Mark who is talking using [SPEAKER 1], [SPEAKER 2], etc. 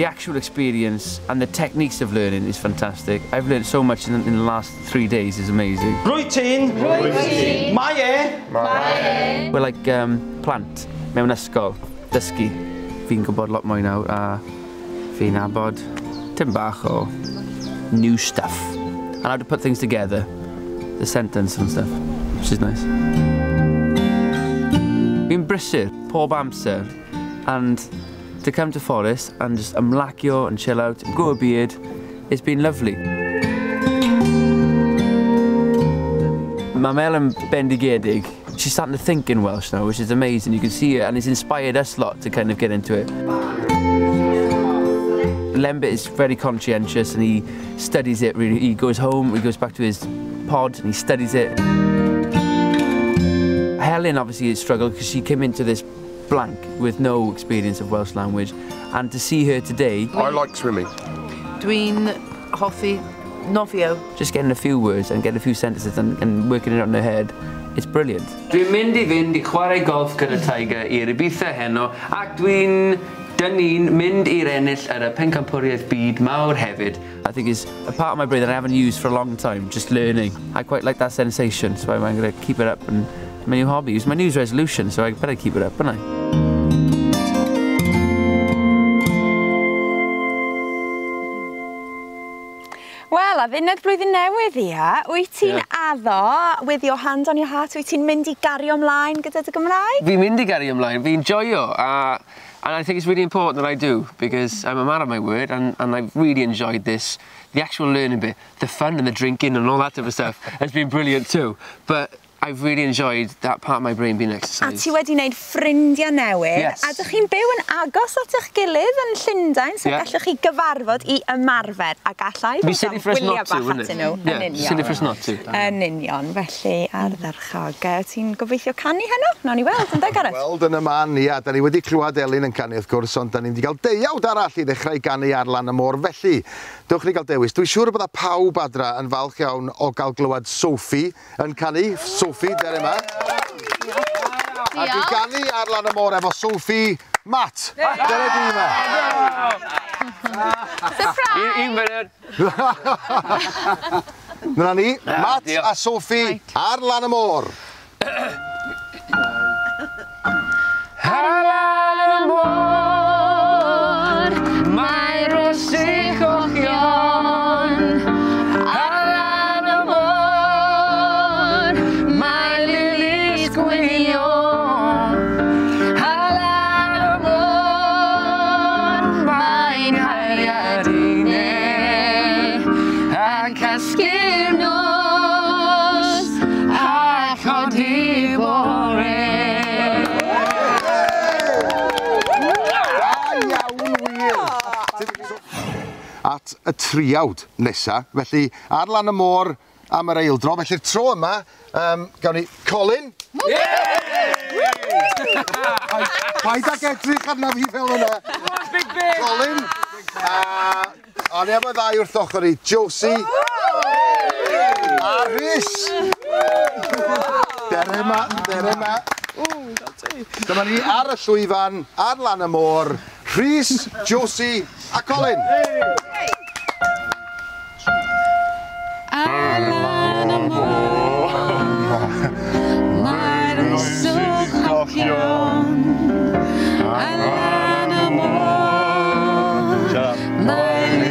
[SPEAKER 1] actual experience and the techniques of learning is fantastic. I've learned so much in the last 3 days. It's amazing.
[SPEAKER 2] Routine. Mae.
[SPEAKER 1] We're like plant mewn ysgol, dysgu. Fi'n gwybod lot mwy nawr a fi'n abod tym bach o new stuff and how to put things together, the sentence and stuff, which is nice. Fi'n brysur pob amser and to come to Forest and just ymlacio and chill out and grow a beard, it's been lovely. Mae Mel yn bendigedig. She's starting to think in Welsh now, which is amazing. You can see it, and it's inspired us a lot to kind of get into it. Lembit is very conscientious, and he studies it really. He goes home, he goes back to his pod, and he studies it. Helen obviously has struggled because she came into this blank with no experience of Welsh language, and to see her today.
[SPEAKER 3] I like swimming.
[SPEAKER 4] Dwi'n hoffi nofio.
[SPEAKER 1] Just getting a few words and getting a few sentences and working it out in her head. It's brilliant.
[SPEAKER 5] Dwi'n mynd I fynd I chwarae golf gyda Tiger i'r Ibiza heno ac dwi'n dynnu'n mynd i'r ennill ar y pencampwriaeth byd mawr hefyd.
[SPEAKER 1] I think it's a part of my brain that I haven't used for a long time, just learning. I quite like that sensation, so I'm going to keep it up and my new hobby. It's my New Year's resolution, so I better keep it up, don't I?
[SPEAKER 6] Wel, a funud blwyddyn newydd ia, wyt ti'n addo, with your hand on your heart, wyt ti'n mynd I gario ymlaen gyda dy Gymraeg?
[SPEAKER 5] Fi'n mynd I gario ymlaen, fi'n joio, and I think it's really important that I do, because I'm a man of my word, and I've really enjoyed this. The actual learning bit, the fun and the drinking and all that type of stuff has been brilliant too. But I've really enjoyed that part of my brain being exercised.
[SPEAKER 6] A ti wedi wneud ffrindiau newydd,
[SPEAKER 5] Yes.
[SPEAKER 6] a dych chi'n byw yn agos at eich gilydd yn Llundain, so gallwch chi gyfarfod I ymarfer, a gallai
[SPEAKER 5] Be silly for us not to, wouldn't it?
[SPEAKER 6] Yn union.
[SPEAKER 5] Silly for us not to.
[SPEAKER 6] Yn union, felly ardderchog. Ti'n gobeithio canu heno? Nawn ni weld, ynddo Gareth?
[SPEAKER 3] Weld yn y man, ia, da ni wedi clywed Elin yn canu wrth gwrs, ond da ni wedi cael deuawd arall I ddechrau ganu ar lan y môr, felly dewch ni gael dewis. Dwi'n siŵr bydda pawb adra yn falch iawn o gael glywed Sophie yn canu. Sophie, der yma. A dwi'n ganu ar lan y môr efo Sophie Matt. Dyna di yma.
[SPEAKER 6] Surprise!
[SPEAKER 5] Un munud.
[SPEAKER 3] Dyna ni, Matt a Sophie ar lan y môr.
[SPEAKER 5] Ar lan y môr, mae rosig cochion. Ar lan y môr, mae lilies gwynion. Ar lan y môr, mae'n hariad unau. Ac casglu'r nos, a chodi bore.
[SPEAKER 3] At y triawd nesa, felly ar lan y môr am yr eildro, felly'r tro yma, gawn ni Colin. Paid ag edrych arna fi fel yna. Colin. A ni am y ddau wrth ochr I, Josie. A Rhys. Der yma. Dyma ni ar y llwyfan, ar lan y môr, Rhys, Josie a Colin.
[SPEAKER 7] Ar lan y môr, mae'r yswch cochion. Ar lan y môr, mae'r